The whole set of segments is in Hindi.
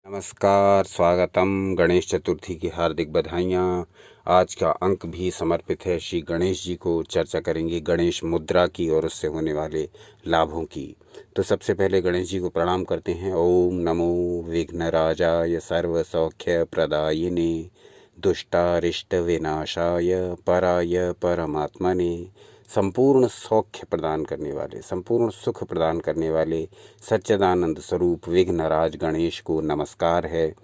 नमस्कार, स्वागतम। गणेश चतुर्थी की हार्दिक बधाइयाँ। आज का अंक भी समर्पित है श्री गणेश जी को। चर्चा करेंगे गणेश मुद्रा की और उससे होने वाले लाभों की। तो सबसे पहले गणेश जी को प्रणाम करते हैं। ओम नमो विघ्नराजाय सर्व सौख्य प्रदायिने दुष्टारिष्ट विनाशाय पराय परमात्मने। संपूर्ण सौख्य प्रदान करने वाले, संपूर्ण सुख प्रदान करने वाले सच्चिदानंद स्वरूप विघ्नराज गणेश को नमस्कार है।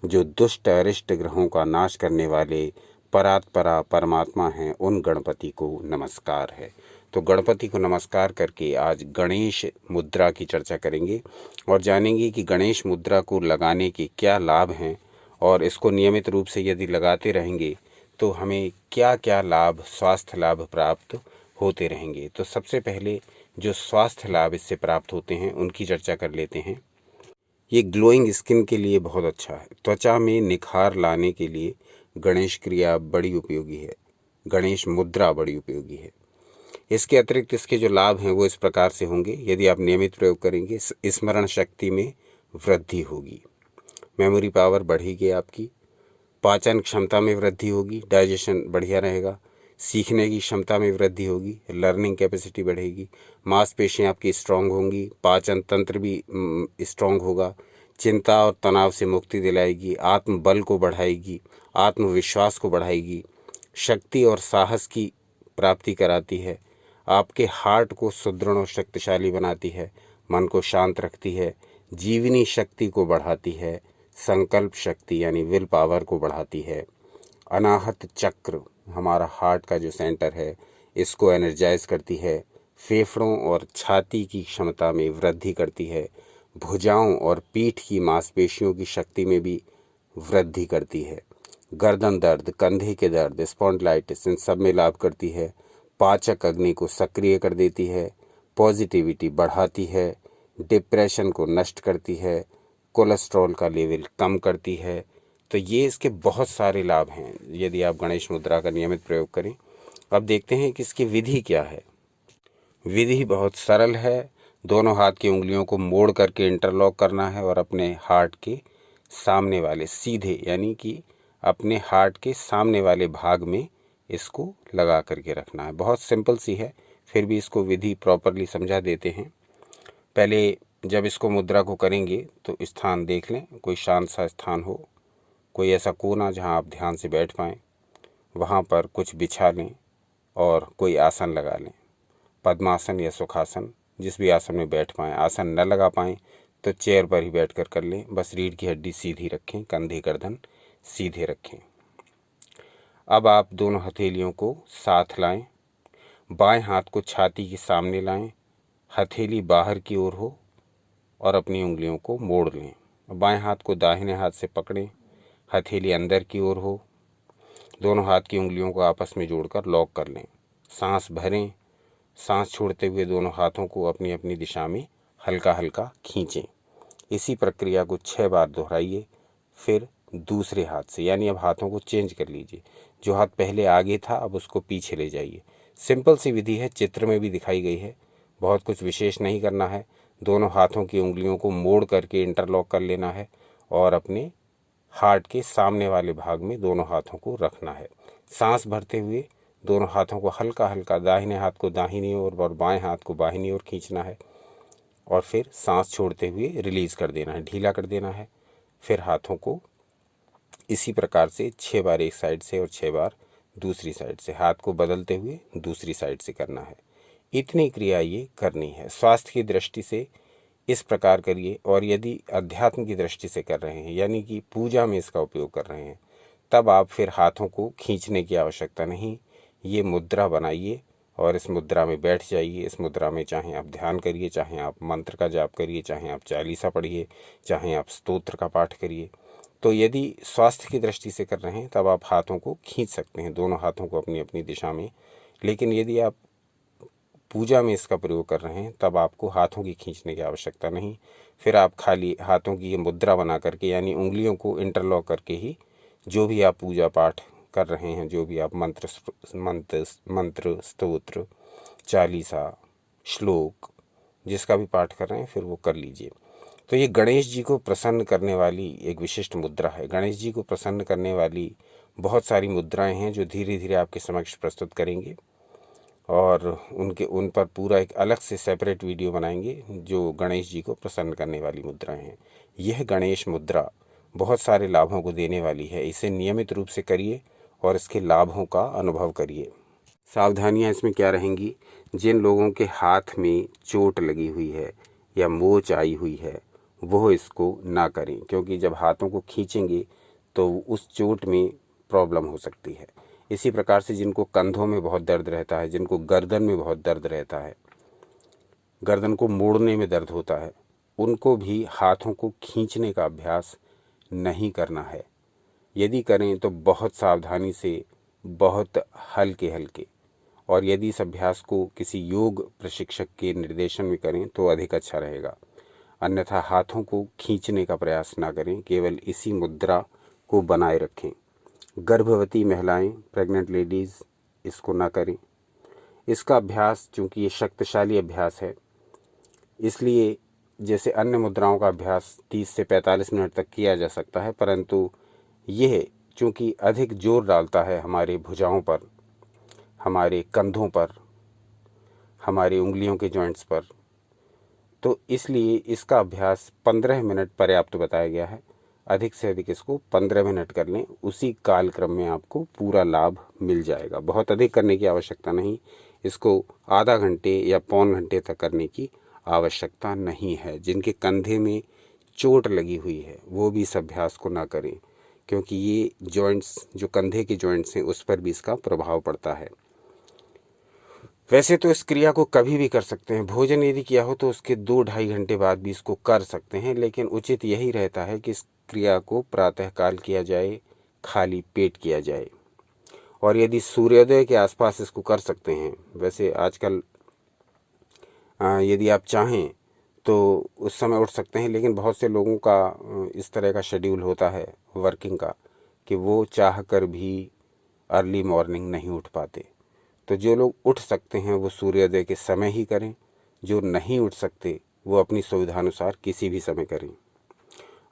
जो दुष्ट अरिष्ट ग्रहों का नाश करने वाले परात्परा परमात्मा हैं, उन गणपति को नमस्कार है। तो गणपति को नमस्कार करके आज गणेश मुद्रा की चर्चा करेंगे और जानेंगे कि गणेश मुद्रा को लगाने के क्या लाभ हैं और इसको नियमित रूप से यदि लगाते रहेंगे तो हमें क्या क्या लाभ, स्वास्थ्य लाभ प्राप्त होते रहेंगे। तो सबसे पहले जो स्वास्थ्य लाभ इससे प्राप्त होते हैं उनकी चर्चा कर लेते हैं। ये ग्लोइंग स्किन के लिए बहुत अच्छा है। त्वचा में निखार लाने के लिए गणेश क्रिया बड़ी उपयोगी है, गणेश मुद्रा बड़ी उपयोगी है। इसके अतिरिक्त इसके जो लाभ हैं वो इस प्रकार से होंगे। यदि आप नियमित प्रयोग करेंगे, स्मरण शक्ति में वृद्धि होगी, मेमोरी पावर बढ़ेगी आपकी, पाचन क्षमता में वृद्धि होगी, डाइजेशन बढ़िया रहेगा, सीखने की क्षमता में वृद्धि होगी, लर्निंग कैपेसिटी बढ़ेगी, मांसपेशियां आपकी स्ट्रांग होंगी, पाचन तंत्र भी स्ट्रांग होगा, चिंता और तनाव से मुक्ति दिलाएगी, आत्मबल को बढ़ाएगी, आत्मविश्वास को बढ़ाएगी, शक्ति और साहस की प्राप्ति कराती है, आपके हार्ट को सुदृढ़ और शक्तिशाली बनाती है, मन को शांत रखती है, जीवनी शक्ति को बढ़ाती है, संकल्प शक्ति यानी विल पावर को बढ़ाती है, अनाहत चक्र हमारा हार्ट का जो सेंटर है इसको एनर्जाइज करती है, फेफड़ों और छाती की क्षमता में वृद्धि करती है, भुजाओं और पीठ की मांसपेशियों की शक्ति में भी वृद्धि करती है, गर्दन दर्द, कंधे के दर्द, स्पॉन्डिलाइटिस, इन सब में लाभ करती है, पाचक अग्नि को सक्रिय कर देती है, पॉजिटिविटी बढ़ाती है, डिप्रेशन को नष्ट करती है, कोलेस्ट्रॉल का लेवल कम करती है। तो ये इसके बहुत सारे लाभ हैं यदि आप गणेश मुद्रा का नियमित प्रयोग करें। अब देखते हैं कि इसकी विधि क्या है। विधि बहुत सरल है। दोनों हाथ की उंगलियों को मोड़ करके इंटरलॉक करना है और अपने हार्ट के सामने वाले सीधे यानी कि अपने हार्ट के सामने वाले भाग में इसको लगा करके रखना है। बहुत सिंपल सी है, फिर भी इसको विधि प्रॉपरली समझा देते हैं। पहले जब इसको मुद्रा को करेंगे तो स्थान देख लें, कोई शांत सा स्थान हो, कोई ऐसा कोना जहां आप ध्यान से बैठ पाएँ, वहां पर कुछ बिछा लें और कोई आसन लगा लें, पद्मासन या सुखासन, जिस भी आसन में बैठ पाएँ। आसन न लगा पाएँ तो चेयर पर ही बैठकर कर लें। बस रीढ़ की हड्डी सीधी रखें, कंधे गर्दन सीधे रखें। अब आप दोनों हथेलियों को साथ लाएं, बाएं हाथ को छाती के सामने लाएं, हथेली बाहर की ओर हो और अपनी उंगलियों को मोड़ लें। बाएं हाथ को दाहिने हाथ से पकड़ें, हथेली अंदर की ओर हो, दोनों हाथ की उंगलियों को आपस में जोड़कर लॉक कर लें। सांस भरें, सांस छोड़ते हुए दोनों हाथों को अपनी अपनी दिशा में हल्का हल्का खींचें। इसी प्रक्रिया को 6 बार दोहराइए। फिर दूसरे हाथ से, यानी अब हाथों को चेंज कर लीजिए। जो हाथ पहले आगे था अब उसको पीछे ले जाइए। सिंपल सी विधि है, चित्र में भी दिखाई गई है, बहुत कुछ विशेष नहीं करना है। दोनों हाथों की उंगलियों को मोड़ करके इंटरलॉक कर लेना है और अपने हार्ट के सामने वाले भाग में दोनों हाथों को रखना है। सांस भरते हुए दोनों हाथों को हल्का हल्का दाहिने हाथ को दाहिनी ओर और बाएं हाथ को बाहिनी ओर खींचना है और फिर सांस छोड़ते हुए रिलीज कर देना है, ढीला कर देना है। फिर हाथों को इसी प्रकार से 6 बार एक साइड से और 6 बार दूसरी साइड से, हाथ को बदलते हुए दूसरी साइड से करना है। इतनी क्रिया ये करनी है। स्वास्थ्य की दृष्टि से इस प्रकार करिए। और यदि अध्यात्म की दृष्टि से कर रहे हैं यानी कि पूजा में इसका उपयोग कर रहे हैं, तब आप फिर हाथों को खींचने की आवश्यकता नहीं। ये मुद्रा बनाइए और इस मुद्रा में बैठ जाइए। इस मुद्रा में चाहे आप ध्यान करिए, चाहे आप मंत्र का जाप करिए, चाहे आप चालीसा पढ़िए, चाहे आप स्तोत्र का पाठ करिए। तो यदि स्वास्थ्य की दृष्टि से कर रहे हैं तब आप हाथों को खींच सकते हैं, दोनों हाथों को अपनी अपनी दिशा में। लेकिन यदि आप पूजा में इसका प्रयोग कर रहे हैं तब आपको हाथों की खींचने की आवश्यकता नहीं। फिर आप खाली हाथों की ये मुद्रा बना करके यानी उंगलियों को इंटरलॉक करके ही जो भी आप पूजा पाठ कर रहे हैं, जो भी आप मंत्र स्तोत्र चालीसा श्लोक जिसका भी पाठ कर रहे हैं फिर वो कर लीजिए। तो ये गणेश जी को प्रसन्न करने वाली एक विशिष्ट मुद्रा है। गणेश जी को प्रसन्न करने वाली बहुत सारी मुद्राएं हैं जो धीरे धीरे आपके समक्ष प्रस्तुत करेंगे, और उन पर पूरा एक अलग से सेपरेट वीडियो बनाएंगे जो गणेश जी को प्रसन्न करने वाली मुद्राएं हैं। यह गणेश मुद्रा बहुत सारे लाभों को देने वाली है। इसे नियमित रूप से करिए और इसके लाभों का अनुभव करिए। सावधानियां इसमें क्या रहेंगी? जिन लोगों के हाथ में चोट लगी हुई है या मोच आई हुई है वो इसको ना करें, क्योंकि जब हाथों को खींचेंगे तो उस चोट में प्रॉब्लम हो सकती है। इसी प्रकार से जिनको कंधों में बहुत दर्द रहता है, जिनको गर्दन में बहुत दर्द रहता है, गर्दन को मोड़ने में दर्द होता है, उनको भी हाथों को खींचने का अभ्यास नहीं करना है। यदि करें तो बहुत सावधानी से, बहुत हल्के हल्के, और यदि इस अभ्यास को किसी योग प्रशिक्षक के निर्देशन में करें तो अधिक अच्छा रहेगा। अन्यथा हाथों को खींचने का प्रयास ना करें, केवल इसी मुद्रा को बनाए रखें। गर्भवती महिलाएं, प्रेग्नेंट लेडीज़ इसको ना करें। इसका अभ्यास चूँकि ये शक्तिशाली अभ्यास है, इसलिए जैसे अन्य मुद्राओं का अभ्यास 30 से 45 मिनट तक किया जा सकता है, परंतु यह चूँकि अधिक जोर डालता है हमारे भुजाओं पर, हमारे कंधों पर, हमारी उंगलियों के जॉइंट्स पर, तो इसलिए इसका अभ्यास 15 मिनट पर्याप्त बताया गया है। अधिक से अधिक इसको 15 मिनट कर लें, उसी कालक्रम में आपको पूरा लाभ मिल जाएगा। बहुत अधिक करने की आवश्यकता नहीं, इसको आधा घंटे या पौन घंटे तक करने की आवश्यकता नहीं है। जिनके कंधे में चोट लगी हुई है वो भी इस अभ्यास को ना करें, क्योंकि ये जॉइंट्स, जो कंधे के जॉइंट्स हैं, उस पर भी इसका प्रभाव पड़ता है। वैसे तो इस क्रिया को कभी भी कर सकते हैं, भोजन यदि किया हो तो उसके 2-2.5 घंटे बाद भी इसको कर सकते हैं, लेकिन उचित यही रहता है कि इस क्रिया को प्रातःकाल किया जाए, खाली पेट किया जाए, और यदि सूर्योदय के आसपास इसको कर सकते हैं। वैसे आजकल यदि आप चाहें तो उस समय उठ सकते हैं, लेकिन बहुत से लोगों का इस तरह का शेड्यूल होता है वर्किंग का कि वो चाह कर भी अर्ली मॉर्निंग नहीं उठ पाते। तो जो लोग उठ सकते हैं वो सूर्योदय के समय ही करें, जो नहीं उठ सकते वो अपनी सुविधानुसार किसी भी समय करें।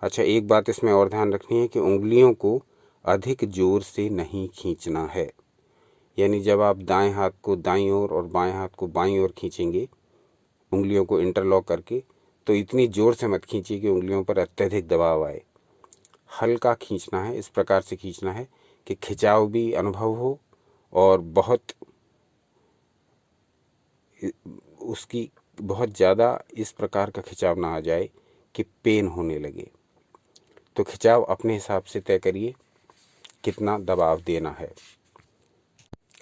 अच्छा, एक बात इसमें और ध्यान रखनी है कि उंगलियों को अधिक जोर से नहीं खींचना है। यानी जब आप दाएं हाथ को दाईं ओर और बाएं हाथ को बाईं ओर खींचेंगे, उंगलियों को इंटरलॉक करके, तो इतनी ज़ोर से मत खींचिए कि उंगलियों पर अत्यधिक दबाव आए। हल्का खींचना है, इस प्रकार से खींचना है कि खिंचाव भी अनुभव हो और उसकी बहुत ज़्यादा इस प्रकार का खिंचाव ना आ जाए कि पेन होने लगे। तो खिंचाव अपने हिसाब से तय करिए कितना दबाव देना है।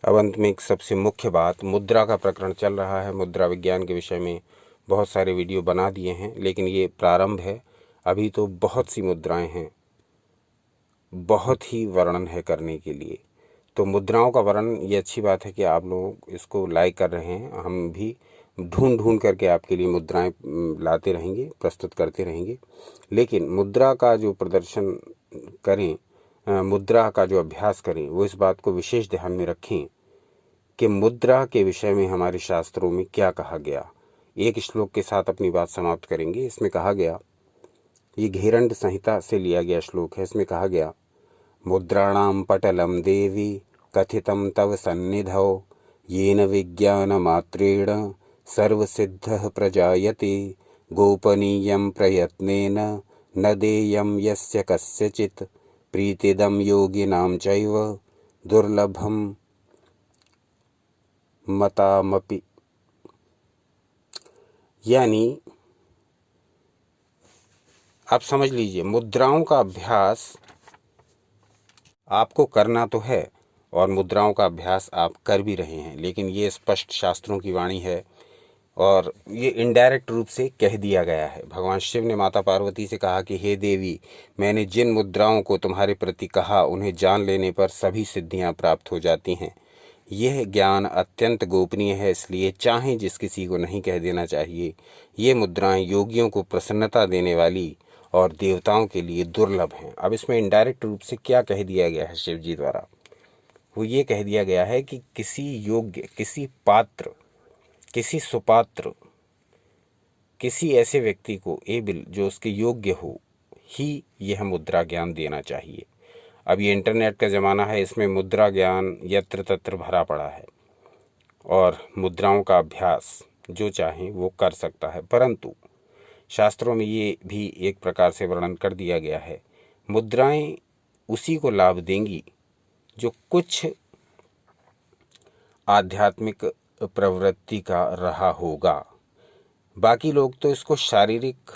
अब अंत में एक सबसे मुख्य बात, मुद्रा का प्रकरण चल रहा है। मुद्रा विज्ञान के विषय में बहुत सारे वीडियो बना दिए हैं, लेकिन ये प्रारंभ है, अभी तो बहुत सी मुद्राएं हैं, बहुत ही वर्णन है करने के लिए। तो मुद्राओं का वर्णन, ये अच्छी बात है कि आप लोग इसको लाइक कर रहे हैं। हम भी ढूंढ ढूंढ करके आपके लिए मुद्राएं लाते रहेंगे, प्रस्तुत करते रहेंगे। लेकिन मुद्रा का जो प्रदर्शन करें, मुद्रा का जो अभ्यास करें, वो इस बात को विशेष ध्यान में रखें कि मुद्रा के विषय में हमारे शास्त्रों में क्या कहा गया। एक श्लोक के साथ अपनी बात समाप्त करेंगे। इसमें कहा गया, ये घेरंड संहिता से लिया गया श्लोक है, इसमें कहा गया, मुद्राणां पटलं देवी कथितं तव सन्निधौ येन विज्ञानमात्रेण सर्वसिद्धः प्रजायते गोपनीयं प्रयत्नेन न देयं यस्य कस्यचित् प्रीतिदं योगिनां चैव दुर्लभं मतामपि। यानी आप समझ लीजिए, मुद्राओं का अभ्यास आपको करना तो है और मुद्राओं का अभ्यास आप कर भी रहे हैं, लेकिन ये स्पष्ट शास्त्रों की वाणी है और ये इनडायरेक्ट रूप से कह दिया गया है। भगवान शिव ने माता पार्वती से कहा कि हे देवी, मैंने जिन मुद्राओं को तुम्हारे प्रति कहा उन्हें जान लेने पर सभी सिद्धियां प्राप्त हो जाती हैं। यह ज्ञान अत्यंत गोपनीय है, इसलिए चाहे जिस किसी को नहीं कह देना चाहिए। ये मुद्राएं योगियों को प्रसन्नता देने वाली और देवताओं के लिए दुर्लभ हैं। अब इसमें इनडायरेक्ट रूप से क्या कह दिया गया है शिव जी द्वारा? वो ये कह दिया गया है कि किसी योग्य, किसी पात्र, किसी सुपात्र, किसी ऐसे व्यक्ति को एबल जो उसके योग्य हो ही यह मुद्रा ज्ञान देना चाहिए। अब ये इंटरनेट का ज़माना है, इसमें मुद्रा ज्ञान यत्र तत्र भरा पड़ा है और मुद्राओं का अभ्यास जो चाहे वो कर सकता है, परंतु शास्त्रों में ये भी एक प्रकार से वर्णन कर दिया गया है, मुद्राएं उसी को लाभ देंगी जो कुछ आध्यात्मिक प्रवृत्ति का रहा होगा। बाकी लोग तो इसको शारीरिक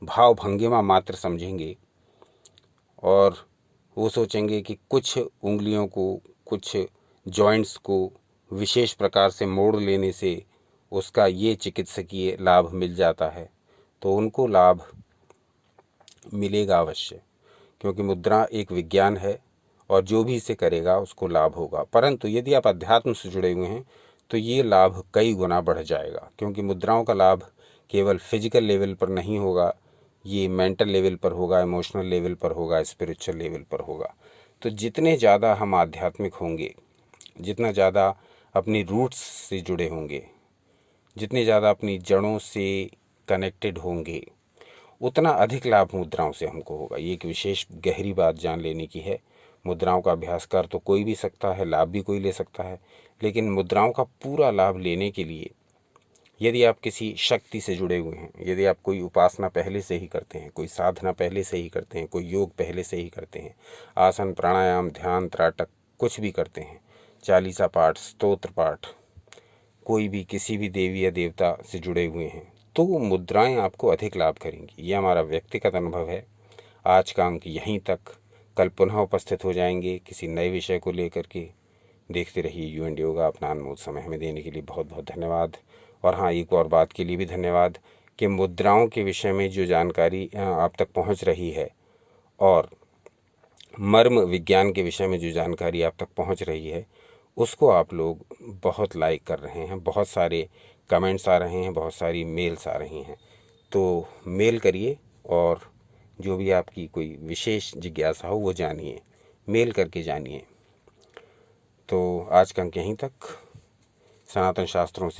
भाव भंगिमा मात्र समझेंगे और वो सोचेंगे कि कुछ उंगलियों को, कुछ जॉइंट्स को विशेष प्रकार से मोड़ लेने से उसका ये चिकित्सकीय लाभ मिल जाता है, तो उनको लाभ मिलेगा अवश्य, क्योंकि मुद्रा एक विज्ञान है और जो भी इसे करेगा उसको लाभ होगा। परंतु यदि आप अध्यात्म से जुड़े हुए हैं तो ये लाभ कई गुना बढ़ जाएगा, क्योंकि मुद्राओं का लाभ केवल फिजिकल लेवल पर नहीं होगा, ये मेंटल लेवल पर होगा, इमोशनल लेवल पर होगा, स्पिरिचुअल लेवल पर होगा। तो जितने ज़्यादा हम आध्यात्मिक होंगे, जितना ज़्यादा अपनी रूट्स से जुड़े होंगे, जितने ज़्यादा अपनी जड़ों से कनेक्टेड होंगे, उतना अधिक लाभ मुद्राओं से हमको होगा। ये एक विशेष गहरी बात जान लेने की है। मुद्राओं का अभ्यास कर तो कोई भी सकता है, लाभ भी कोई ले सकता है, लेकिन मुद्राओं का पूरा लाभ लेने के लिए यदि आप किसी शक्ति से जुड़े हुए हैं, यदि आप कोई उपासना पहले से ही करते हैं, कोई साधना पहले से ही करते हैं, कोई योग पहले से ही करते हैं, आसन, प्राणायाम, ध्यान, त्राटक कुछ भी करते हैं, चालीसा पाठ, स्तोत्र पाठ, कोई भी किसी भी देवी या देवता से जुड़े हुए हैं, तो वो मुद्राएं आपको अधिक लाभ करेंगी। ये हमारा व्यक्तिगत अनुभव है। आज का अंक यहीं तक। कल पुनः उपस्थित हो जाएंगे किसी नए विषय को लेकर के। देखते रहिए यू एंड योगा। अपना अनमोल समय हमें देने के लिए बहुत बहुत धन्यवाद। और हाँ, एक और बात के लिए भी धन्यवाद कि मुद्राओं के विषय में जो जानकारी आप तक पहुंच रही है और मर्म विज्ञान के विषय में जो जानकारी आप तक पहुंच रही है, उसको आप लोग बहुत लाइक कर रहे हैं, बहुत सारे कमेंट्स आ रहे हैं, बहुत सारी मेल्स आ रही हैं। तो मेल करिए और जो भी आपकी कोई विशेष जिज्ञासा हो वो जानिए, मेल करके जानिए। तो आज का अंक यहीं तक। सनातन शास्त्रों से